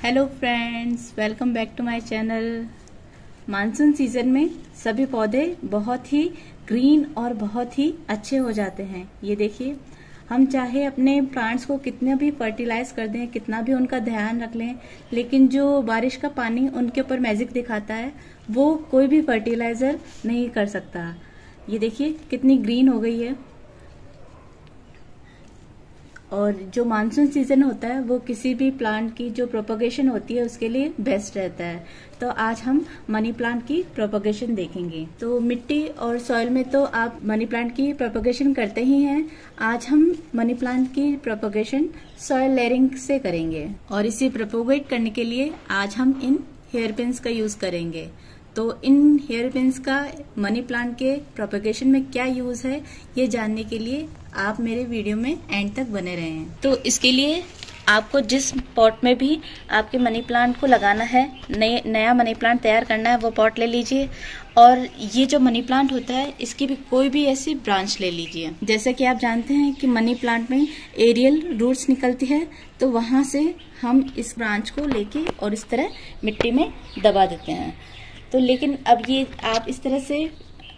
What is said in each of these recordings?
Hello friends, welcome back to my channel. Monsoon season में सभी पौधे बहुत ही ग्रीन और बहुत ही अच्छे हो जाते हैं। ये देखिए, हम चाहे अपने प्लांट्स को कितना भी फर्टिलाइज कर दें, कितना भी उनका ध्यान रख लें, लेकिन जो बारिश का पानी उनके ऊपर मैजिक दिखाता है वो कोई भी फर्टिलाइजर नहीं कर सकता। ये देखिए कितनी ग्रीन हो गई है। और जो मानसून सीजन होता है वो किसी भी प्लांट की जो प्रोपगेशन होती है उसके लिए बेस्ट रहता है। तो आज हम मनी प्लांट की प्रोपगेशन देखेंगे। तो मिट्टी और सॉइल में तो आप मनी प्लांट की प्रोपगेशन करते ही हैं। आज हम मनी प्लांट की प्रोपगेशन सॉइल लेयरिंग से करेंगे और इसे प्रोपोगेट करने के लिए आज हम इन हेयर पिन्स का यूज करेंगे। तो इन हेयर पिन्स का मनी प्लांट के प्रोपगेशन में क्या यूज है ये जानने के लिए आप मेरे वीडियो में एंड तक बने रहें। तो इसके लिए आपको जिस पॉट में भी आपके मनी प्लांट को लगाना है, नया मनी प्लांट तैयार करना है, वो पॉट ले लीजिए। और ये जो मनी प्लांट होता है इसकी भी कोई भी ऐसी ब्रांच ले लीजिए। जैसा कि आप जानते हैं कि मनी प्लांट में एरियल रूट्स निकलती है, तो वहां से हम इस ब्रांच को लेके और इस तरह मिट्टी में दबा देते हैं। तो लेकिन अब ये आप इस तरह से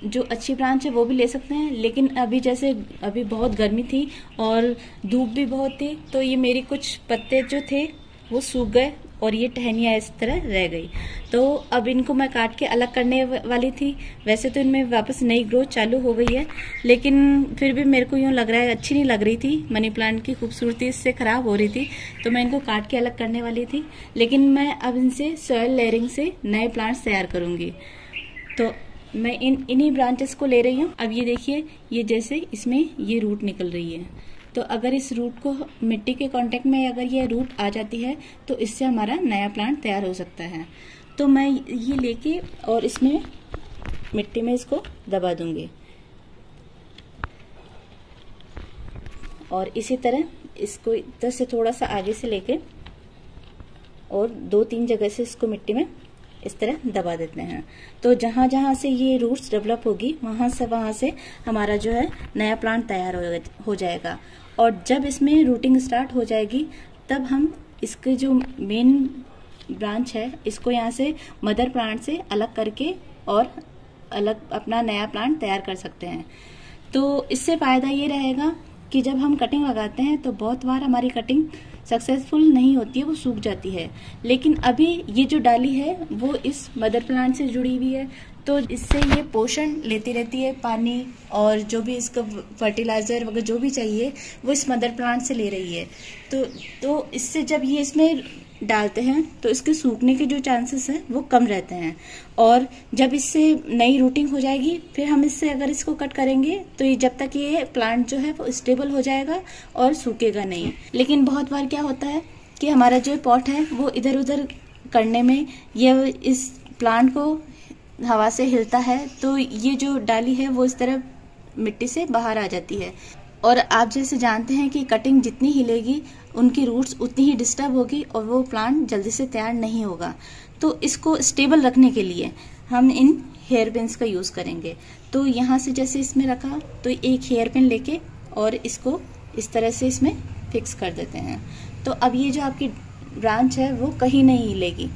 जो अच्छी ब्रांच है वो भी ले सकते हैं, लेकिन अभी बहुत गर्मी थी और धूप भी बहुत थी, तो ये मेरी कुछ पत्ते जो थे वो सूख गए और ये टहनियाँ इस तरह रह गई। तो अब इनको मैं काट के अलग करने वाली थी। वैसे तो इनमें वापस नई ग्रोथ चालू हो गई है, लेकिन फिर भी मेरे को यूँ लग रहा है अच्छी नहीं लग रही थी। मनी प्लांट की खूबसूरती इससे खराब हो रही थी, तो मैं इनको काट के अलग करने वाली थी। लेकिन मैं अब इनसे सॉइल लेयरिंग से नए प्लांट्स तैयार करूंगी। तो मैं इन्हीं ब्रांचेस को ले रही हूँ। अब ये देखिए, ये जैसे इसमें ये रूट निकल रही है, तो अगर इस रूट को मिट्टी के कांटेक्ट में अगर ये रूट आ जाती है तो इससे हमारा नया प्लांट तैयार हो सकता है। तो मैं ये लेके और इसमें मिट्टी में इसको दबा दूंगी और इसी तरह इसको इधर से थोड़ा सा आगे से लेके और 2-3 जगह से इसको मिट्टी में इस तरह दबा देते हैं। तो जहां जहां से ये रूट्स डेवलप होगी वहां से हमारा जो है नया प्लांट तैयार हो जाएगा। और जब इसमें रूटिंग स्टार्ट हो जाएगी तब हम इसके जो मेन ब्रांच है इसको यहाँ से मदर प्लांट से अलग करके और अलग अपना नया प्लांट तैयार कर सकते हैं। तो इससे फायदा ये रहेगा कि जब हम कटिंग लगाते हैं तो बहुत बार हमारी कटिंग सक्सेसफुल नहीं होती है, वो सूख जाती है। लेकिन अभी ये जो डाली है वो इस मदर प्लांट से जुड़ी हुई है, तो इससे ये पोषण लेती रहती है, पानी और जो भी इसका फर्टिलाइजर वगैरह जो भी चाहिए वो इस मदर प्लांट से ले रही है। तो इससे जब ये इसमें डालते हैं तो इसके सूखने के जो चांसेस हैं वो कम रहते हैं। और जब इससे नई रूटिंग हो जाएगी फिर हम इससे अगर इसको कट करेंगे तो ये जब तक ये प्लांट जो है वो स्टेबल हो जाएगा और सूखेगा नहीं। लेकिन बहुत बार क्या होता है कि हमारा जो पॉट है वो इधर उधर करने में ये इस प्लांट को हवा से हिलता है, तो ये जो डाली है वो इस तरह मिट्टी से बाहर आ जाती है। और आप जैसे जानते हैं कि कटिंग जितनी हिलेगी उनकी रूट्स उतनी ही डिस्टर्ब होगी और वो प्लांट जल्दी से तैयार नहीं होगा। तो इसको स्टेबल रखने के लिए हम इन हेयर पिन्स का यूज करेंगे। तो यहाँ से जैसे इसमें रखा तो एक हेयर पिन लेके और इसको इस तरह से इसमें फिक्स कर देते हैं। तो अब ये जो आपकी ब्रांच है वो कहीं नहीं हिलेगी।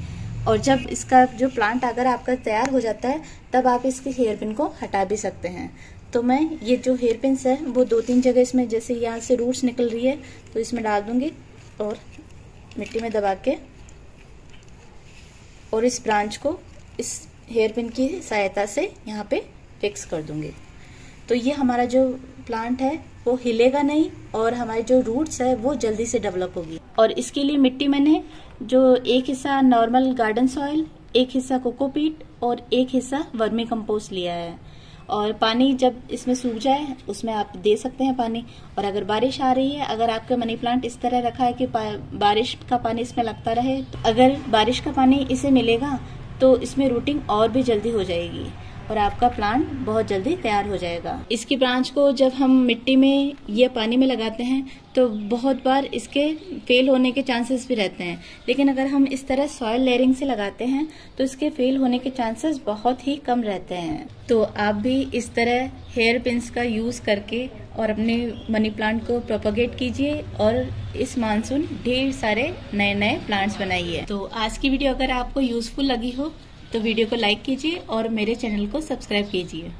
और जब इसका जो प्लांट अगर आपका तैयार हो जाता है तब आप इसके हेयर पिन को हटा भी सकते हैं। तो मैं ये जो हेयर पिन्स है वो 2-3 जगह इसमें जैसे यहाँ से रूट्स निकल रही है तो इसमें डाल दूंगी और मिट्टी में दबा के और इस ब्रांच को इस हेयर पिन की सहायता से यहाँ पे फिक्स कर दूंगी। तो ये हमारा जो प्लांट है वो हिलेगा नहीं और हमारे जो रूट्स है वो जल्दी से डेवलप होगी। और इसके लिए मिट्टी मैंने जो एक हिस्सा नॉर्मल गार्डन सॉइल, एक हिस्सा कोकोपीट और एक हिस्सा वर्मी कंपोस्ट लिया है। और पानी जब इसमें सूख जाए उसमें आप दे सकते हैं पानी। और अगर बारिश आ रही है, अगर आपका मनी प्लांट इस तरह रखा है कि बारिश का पानी इसमें लगता रहे, तो अगर बारिश का पानी इसे मिलेगा तो इसमें रूटिंग और भी जल्दी हो जाएगी और आपका प्लांट बहुत जल्दी तैयार हो जाएगा। इसकी ब्रांच को जब हम मिट्टी में या पानी में लगाते हैं तो बहुत बार इसके फेल होने के चांसेस भी रहते हैं, लेकिन अगर हम इस तरह सॉइल लेयरिंग से लगाते हैं तो इसके फेल होने के चांसेस बहुत ही कम रहते हैं। तो आप भी इस तरह हेयर पिन्स का यूज करके और अपने मनी प्लांट को प्रोपगेट कीजिए और इस मानसून ढेर सारे नए नए प्लांट्स बनाइए। तो आज की वीडियो अगर आपको यूजफुल लगी हो तो वीडियो को लाइक कीजिए और मेरे चैनल को सब्सक्राइब कीजिए।